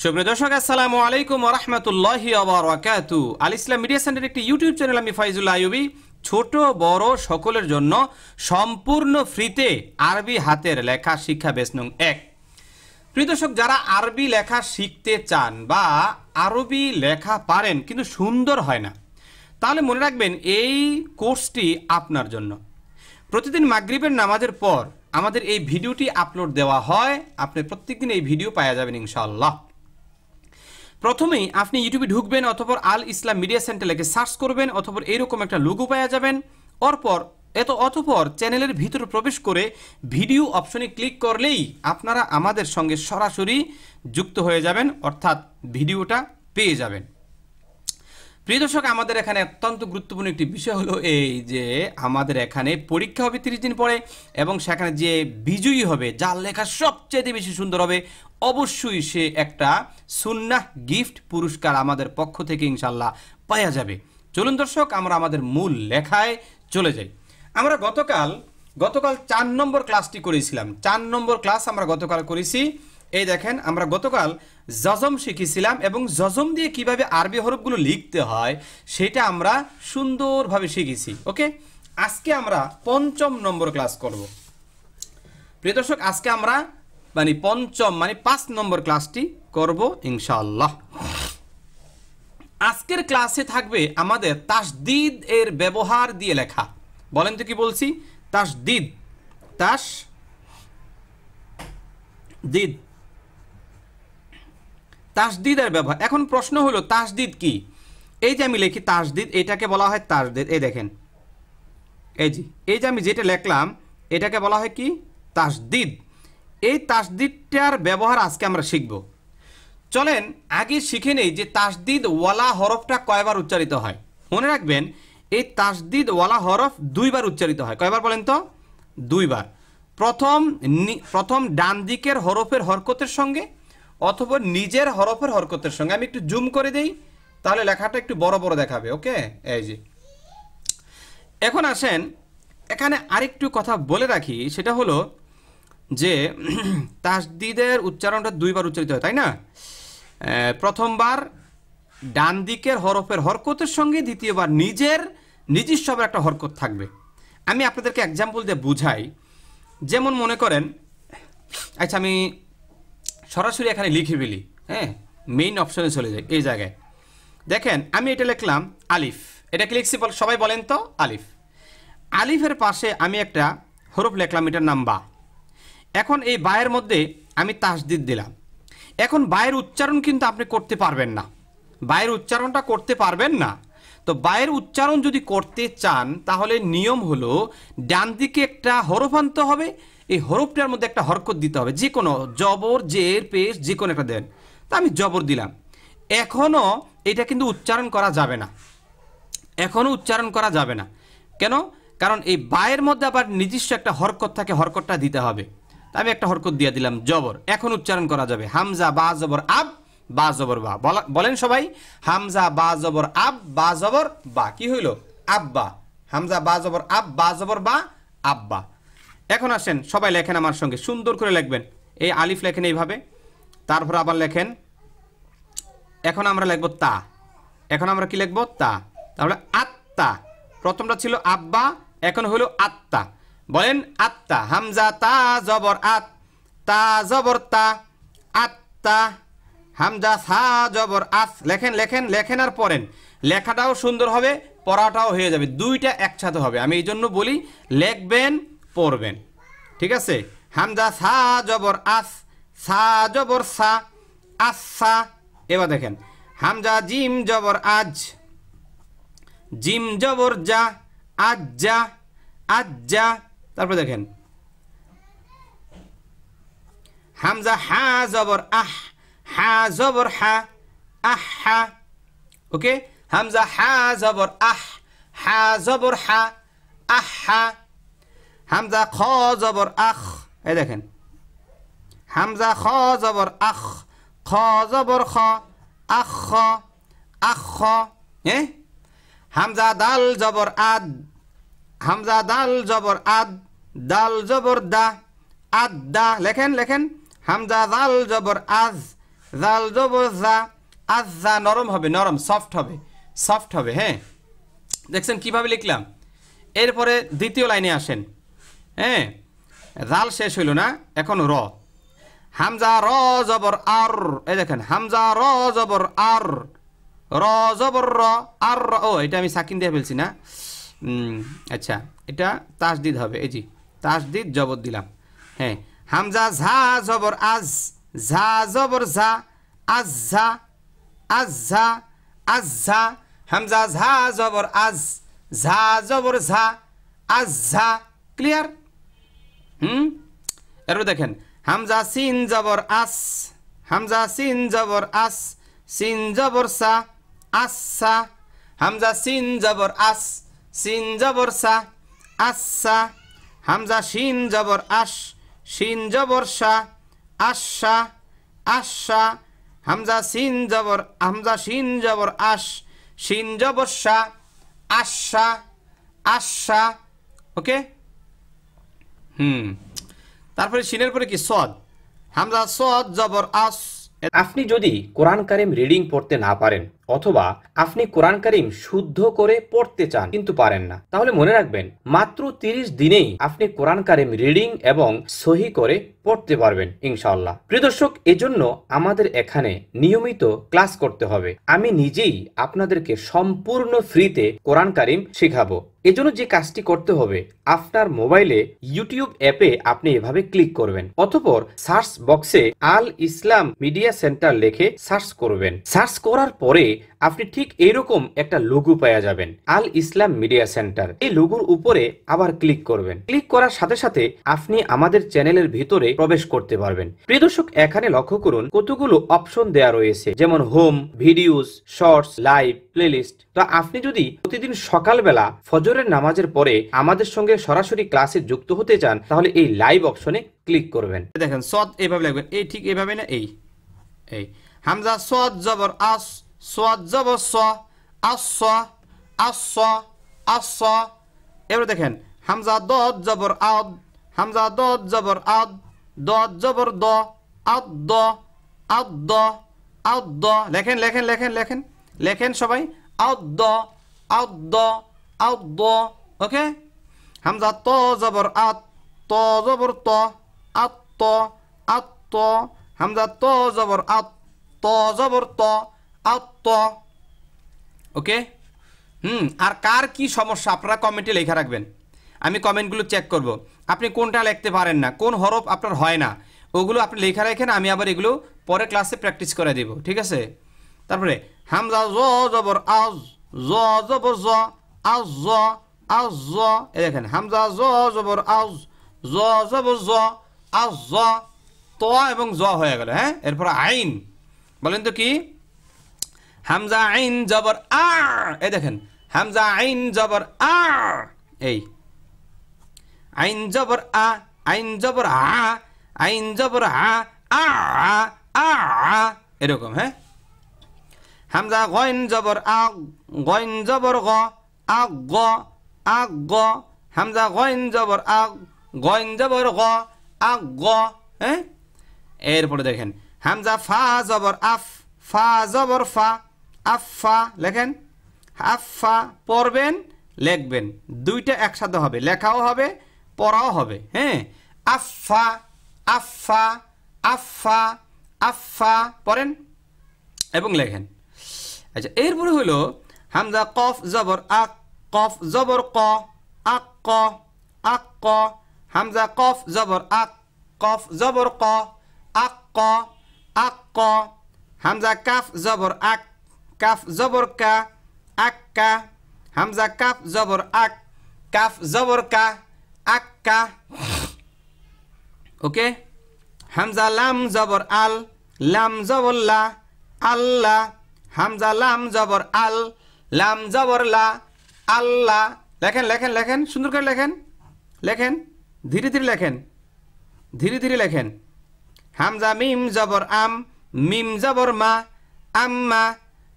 সুপ্রিয় দর্শক, আসসালামু আলাইকুম ওয়া রাহমাতুল্লাহি ওয়া বারাকাতুহু। আল ইসলাম মিডিয়া সেন্টারের একটি ইউটিউব চ্যানেল, আমি ফাইজুল আইয়ুবী। ছোট বড় সকলের জন্য সম্পূর্ণ ফ্রিতে আরবি হাতের লেখা শিক্ষা ব্যাচ নং 1। প্রিয় দর্শক, যারা আরবি লেখা শিখতে চান বা আরবি লেখা পারেন কিন্তু সুন্দর হয় না, তাহলে মনে রাখবেন এই কোর্সটি আপনার জন্য। প্রতিদিন মাগরিবের নামাজের পর আমাদের এই ভিডিওটি আপলোড দেওয়া হয়। আপনি প্রত্যেকদিন এই ভিডিও পাওয়া যাবেন ইনশাআল্লাহ। প্রথমেই আপনি ইউটিউবে ঢুকবেন, অতঃপর আল ইসলাম মিডিয়া সেন্টার লিখে সার্চ করবেন, অতঃপর এইরকম একটা লোগো পাওয়া যাবেন। অতঃপর চ্যানেলের ভিতরে প্রবেশ করে ভিডিও অপশনে ক্লিক করলেই আপনারা আমাদের সঙ্গে সরাসরি যুক্ত হয়ে যাবেন, অর্থাৎ ভিডিওটা পেয়ে যাবেন। প্রিয় দর্শক, আমাদের এখানে অত্যন্ত গুরুত্বপূর্ণ একটি বিষয় হলো এই যে আমাদের এখানে পরীক্ষা হবে 30 দিন পরে, এবং সেখানে যে বিজয়ী হবে, যার লেখা সবচেয়ে বেশি সুন্দর হবে, অবশ্যই সে একটা সুন্নাহ গিফট পুরস্কার আমাদের পক্ষ থেকে ইনশাল্লাহ পাওয়া যাবে। চলুন দর্শক, আমরা আমাদের মূল লেখায় চলে যাই। আমরা গতকাল 4 নম্বর ক্লাসটি করেছিলাম। 4 নম্বর ক্লাস আমরা গতকাল করেছি। এই দেখেন, আমরা গতকাল জজম শিখেছিলাম এবং জজম দিয়ে কিভাবে আরবি হরফগুলো লিখতে হয় সেটা আমরা সুন্দরভাবে শিখেছি। ওকে, আজকে আমরা 5ম নম্বর ক্লাস করব। প্রিয় দর্শক, আজকে আমরা পঞ্চম 5 নম্বর ক্লাসটি করব ইনশাআল্লাহ। আজকের ক্লাসে থাকবে আমাদের তাসদিদ এর ব্যবহার দিয়ে লেখা। বলেন তো কি বলছি? তাসদিদ, তাসদিদের ব্যবহার। এখন প্রশ্ন হলো তাসদিদ কি? এই যে আমি লিখি তাসদিদ, এটাকে বলা হয় তাসদিদ। এই দেখেন, এই যে আমি যেটা লিখলাম এটাকে বলা হয় কি? তাসদিদ। এই তাসদিদটার ব্যবহার আজকে আমরা শিখব। চলেন আগে শিখে নেই যে তাসদিদ ওয়ালা হরফটা কয়বার উচ্চারিত হয়। মনে রাখবেন, এই তাসদিদ ওয়ালা হরফ 2 বার উচ্চারিত হয়। কয়বার বলেন তো? 2 বার। প্রথম ডান দিকের হরফের হরকতের সঙ্গে অথবা নিজের হরফের হরকতের সঙ্গে। আমি একটু জুম করে দেই, তাহলে লেখাটা একটু বড় বড় দেখাবে। ওকে, এই যে এখন আসেন, এখানে আরেকটু কথা বলে রাখি, সেটা হলো যে তাসদিদের উচ্চারণটা 2 বার উচ্চারিত হয়, তাই না? প্রথমবার ডান দিকের হরফের হরকতের সঙ্গে, দ্বিতীয়বার নিজস্ব একটা হরকত থাকবে। আমি আপনাদেরকে এক্সাম্পল দিয়ে বুঝাই। যেমন মনে করেন, আচ্ছা আমি সরাসরি এখানে লিখে ফেলি। হ্যাঁ, মেইন অপশনে চলে যাই। এই জায়গায় দেখেন, আমি এটা লিখলাম আলিফ। এটা কি লিখছি সবাই বলেন তো? আলিফ। আলিফের পাশে আমি একটা হরফ লিখলাম, এটার নাম বা। এখন এই বায়ের মধ্যে আমি তাসদিদ দিলাম। এখন বায়ের উচ্চারণ কিন্তু আপনি করতে পারবেন না, বায়ের উচ্চারণটা করতে পারবেন না। তো বায়ের উচ্চারণ যদি করতে চান, তাহলে নিয়ম হলো ডান দিকে একটা হরফ আনতে হবে, এই হরফটার মধ্যে একটা হরকত দিতে হবে, যে কোনো জবর, জের, পেশ, যে কোনো একটা দেন। তা আমি জবর দিলাম। এখনও এটা কিন্তু উচ্চারণ করা যাবে না, এখনও উচ্চারণ করা যাবে না। কেন? কারণ এই বায়ের মধ্যে আবার নিজস্ব একটা হরকত থাকে, হরকতটা দিতে হবে। তা আমি একটা হরকত দিয়ে দিলাম জবর, এখন উচ্চারণ করা যাবে। হামজা বা জবর আব, বা জবর বা। বলেন সবাই, হামজা বা জবর আব, বা জবর বা। কি হইল? আব্বা। হামজা বা জবর আব, বা জবর বা, আব্বা। এখন আসেন সবাই লেখেন আমার সঙ্গে, সুন্দর করে লিখবেন। এই আলিফ লেখেন এইভাবে, তারপর আবার লেখেন। এখন আমরা লিখব তা। এখন আমরা কি লিখব? তা। তাহলে আত্মা। প্রথমটা ছিল আব্বা, এখন হলো আত্মা। বলেন আত্মা। হামজা তা জবর আত, তা জবর তা, আত্মা। হামজা সা জবর আস। লেখেন লেখেন লেখেন আর পড়েন। লেখাটাও সুন্দর হবে, পড়াটাও হয়ে যাবে, দুইটা একসাথে হবে। আমি এই জন্য বলি লেখবেন, পড়বেন। ঠিক আছে? হামজা সা জবর আস, সা জবর সা, আসা। এবার দেখেন, হামজা জিম জবর আজ, জিম জবর যা, আজ যা, আজ যা। তারপর দেখেন হামজা হা জবর আহ, হা জবর হা, আহা। ওকে, হামজা হা জবর আহ, হা জবর হা, আহা। হামজা খ জবর আখ। এই দেখেন, হামজা খ জবর আখ, খ জবর খ, আখ, আখ। হ্যাঁ, হামজা দাল জবর আদ, হামজা দাল জবর আদ, দাল জবর দা, আদ দা। লেখেন লেখেন, হামজা দাল জবর আজ, জাল জবর জা, আজ্জা নরম হবে, নরম সফট হবে, সফট হবে। হ্যাঁ, দেখছেন কিভাবে লিখলাম। এরপরে দ্বিতীয় লাইনে আসেন। হ্যাঁ, জাল শেষ হইল না, এখন র। হামজা র জবর আর, এই দেখেন হামজা র জবর আর, র জবর র, আর র। ও এটা আমি সাকিন দিয়ে ফেলছি না। আচ্ছা, এটা তাসদিদ হবে। এই জি তাসদিদ জবর দিলাম। হ্যাঁ, হামজা ঝা জবর আজ, ঝা জবর ঝা, আজ ঝা, আজ ঝা, আজ ঝা। হামজা ঝা জবর আজ, ঝা জবর ঝা, আজ ঝা। ক্লিয়ার? এরপর দেখেন হামজা সিন জবর আস, হামজা সিন জবর আস, সিন জবর সা, আসা। হামজা সিন জবর আস, সিন জবর সা, আসা। হামজা শিন জবর আস, শিন জবর সা, আশা, আশা। হামজা সিন জবর, হামজা শিন জবর আস, শিন জবর সা, আশা, আশা। ওকে। তারপরে শিনের পরে কি সদ, হামজা সদ জবর আস। আপনি যদি কোরআন কারিম রিডিং পড়তে না পারেন অথবা আপনি কোরআন কারিম শুদ্ধ করে পড়তে চান কিন্তু পারেন না, তাহলে মনে রাখবেন মাত্র 30 দিনেই আপনি কোরআন কারিম রিডিং এবং সহি করে পড়তে পারবেন ইনশাআল্লাহ। প্রিয় দর্শক, এজন্য আমাদের এখানে নিয়মিত ক্লাস করতে হবে। আমি নিজেই আপনাদেরকে সম্পূর্ণ ফ্রিতে কোরআন কারিম শেখাবো। এজন্য যে কাজটি করতে হবে, আপনার মোবাইলে ইউটিউব অ্যাপে আপনি এভাবে ক্লিক করবেন, অতঃপর সার্চ বক্সে আল ইসলাম মিডিয়া সেন্টার লিখে সার্চ করবেন। সার্চ করার পরে আপনি ঠিক এইরকম একটা লোগো পেয়ে যাবেন, আল ইসলাম মিডিয়া সেন্টার। এই লোগোর উপরে আবার ক্লিক করবেন। ক্লিক করার সাথে সাথে আপনি আমাদের চ্যানেলের ভিতরে প্রবেশ করতে পারবেন। প্রিয় দর্শক, এখানে লক্ষ্য করুন কতগুলো অপশন দেয়া রয়েছে, যেমন home, videos, shorts, live, playlist. তো আপনি যদি প্রতিদিন সকালবেলা ফজরের নামাজের পরে আমাদের সঙ্গে সরাসরি ক্লাসে যুক্ত হতে চান, তাহলে এই লাইভ অপশনে ক্লিক করবেন। দেখেন সদ এইভাবে লিখবেন, এই ঠিক এইভাবে না, এই এই হামজা সদ জবর আস, সদ জবর স, আস, আস, আস। এবারে দেখেন হামজা দদ জবর আদ, হামজা দদ জবর আদ, দদ জবর দ, আদ দ, আদ দ, আদ দ। লেখেন লেখেন লেখেন লেখেন লেখেন সবাই, আদ দ, আদ দ, আদ দ। ওকে। হামজা ত জবর আত, ত জবর ত, আত ত, আত ত। হামজা ত জবর আত, ত জবর ত, আত ত। ওকে। আর কার কি সমস্যা আপনারা কমেন্টে লেখা রাখবেন, আমি কমেন্টগুলো চেক করব। আপনি কোনটা লিখতে পারেন না, কোন হরফ আপনার হয় না, ওগুলো আপনি লেখা রাখেন, আমি আবার এগুলো পরে ক্লাসে প্র্যাকটিস করে দেব। ঠিক আছে। তারপরে হামজা জ জবর আজ, জ জবর জ, আজ জ, আজ জ। এই দেখেন হামজা জ জবর আজ, জ জবর জ, আজ জ। ত এবং জ হয়ে গেল। হ্যাঁ, এরপর আইন, বলেন তো কি? হামজা আইন জবর আ, এই দেখেন হামজা আইন জবর আ, এই আইন জবর আ, আইন জবর আ, আইন জবর আ, আ আ, এরকম। হ্যাঁ, হামজা গইন জবর আ, গইন জবর গ, আ গ, আ গ। হামজা গইন জবর আ, গইন জবর গ, আ গ। হ্যাঁ, এরপরে দেখেন হামজা ফা জবর আফ, ফা জবর ফা, আফা। লেখেন আফা, পড়বেন লিখবেন, দুইটা একসাথে হবে, লেখাও হবে পড়াও হবে। হ্যাঁ, আফা, আফা, আফা, আফা পড়েন এবং লেখেন। আচ্ছা, এরপরে হলো হামজা কফ জবর আক, কফ জবর ক, আক ক, আক ক। হামজা কফ জবর আক, কফ জবর ক, আক ক, আক ক। হামজা কাফ জবর আক, কাফ জবর কা, আক কা। হামজা কাফ জবর আক, কাফ জবর কা, আক কা। ওকে। হামজা লাম জবর আল, লাম জবর লা, আল্লাহ। হামজা লাম জবর আল, লাম জবর লা, আল্লাহ। লেখেন লেখেন লেখেন, সুন্দর করে লেখেন, লেখেন ধীরে ধীরে লেখেন, ধীরে ধীরে লেখেন। হামজা মিম জবর আম, মিম জবর মা, আম্মা।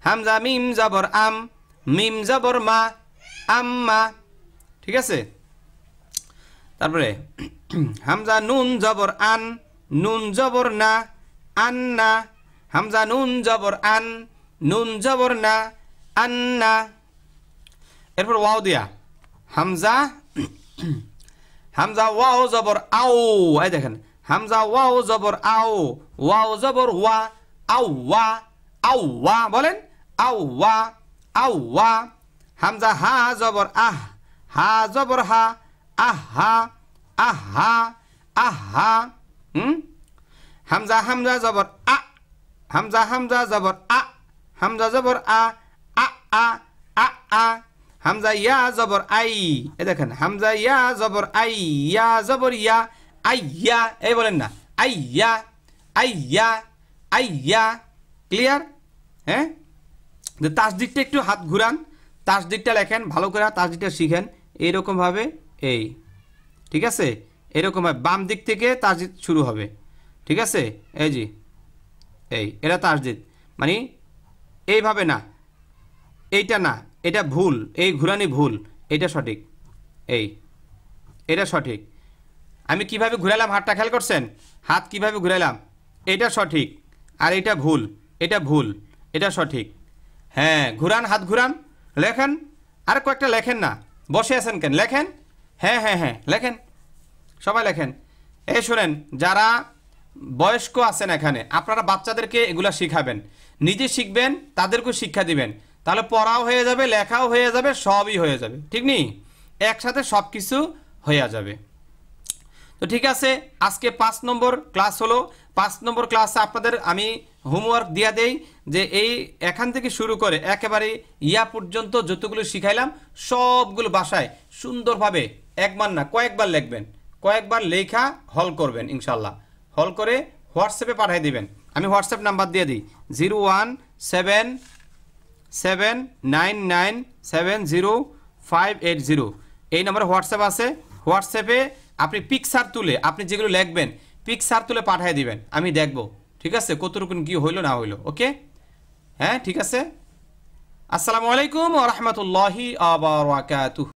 হামজা মিম জবর আম, মিম জবর মা, আম্মা। ঠিক আছে। তারপরে হামজা নুন জবর আন, নুন জবর না, আন্না। হামজা নুন জবর আন, নুন জবর না, আন্না। এরপর ওয়াও দিয়া হামজা, হামজা ওয়াও জবর আও, এই দেখেন হামজা ওয়াও জবর আও, ওয়াও জবর ওয়া, আও ওয়া, আও ওয়া, বলেন আও ওয়া, আও ওয়া। হামজা হা জবর আহ, হা জবর হা, আহা, আহা, আহা। হামজা হামজা জবর আ, হামজা হামজা জবর আ, হামজা জবর আ, আ আ, আ আ। হামজা ইয়া জবর আই, এ দেখেন হামজা ইয়া জবর আই, ইয়া জবর ইয়া, আইয়া, এই বলেন না আইয়া, আইয়া, আইয়া। ক্লিয়ার? হ্যাঁ, তাসদিদটা একটু হাত ঘুরান, তাসদিদটা লেখেন ভালো করে, তাসদিদটা শিখেন এইরকমভাবে, এই ঠিক আছে, এরকমভাবে বাম দিক থেকে তাসদিদ শুরু হবে, ঠিক আছে। এই জি, এই এটা তাসদিদ, মানে এইভাবে না, এইটা না, এটা ভুল, এই ঘুরানি ভুল, এটা সঠিক, এই এটা সঠিক। আমি কিভাবে ঘুরালাম হাতটা খেয়াল করছেন? হাত কিভাবে ঘুরালাম, এটা সঠিক, আর এটা ভুল, এটা ভুল, এটা সঠিক। হ্যাঁ, ঘুরান, হাত ঘুরান, লেখেন, আর কয়েকটা লেখেন না, বসে আছেন কেন, লেখেন। হ্যাঁ হ্যাঁ হ্যাঁ, লেখেন, সবাই লেখেন। এই শোনেন, যারা বয়স্ক আছেন এখানে, আপনারা বাচ্চাদেরকে এগুলা শিখাবেন, নিজে শিখবেন, তাদেরকেও শিক্ষা দিবেন, তাহলে পড়াও হয়ে যাবে, লেখাও হয়ে যাবে, সবই হয়ে যাবে, ঠিক নেই? একসাথে সব কিছু হয়ে যাবে। তো ঠিক আছে, আজকে 5 নম্বর ক্লাস হলো। 5 নম্বর ক্লাসে আপনাদের আমি হোমওয়ার্ক দিয়ে দেই যে এই এখান থেকে শুরু করে একেবারে ইয়া পর্যন্ত যতগুলো শিখাইলাম সবগুলো বাসায় সুন্দরভাবে একবার না কয়েকবার লিখবেন, কয়েকবার লেখা হল করবেন ইনশাল্লাহ। হল করে হোয়াটসঅ্যাপে পাঠিয়ে দিবেন। আমি হোয়াটসঅ্যাপ নাম্বার দিয়ে দিই 01779970580, এই নম্বরে হোয়াটসঅ্যাপ আছে। হোয়াটসঅ্যাপে আপনি পিকচার তুলে, আপনি যেগুলো লিখবেন পিকচার তুলে পাঠিয়ে দিবেন, আমি দেখব, ঠিক আছে, কতটুকু কি হইলো না হইলো। ওকে, হ্যাঁ ঠিক আছে। আসসালামু আলাইকুম ওয়া রাহমাতুল্লাহি ওয়া বারাকাতুহু।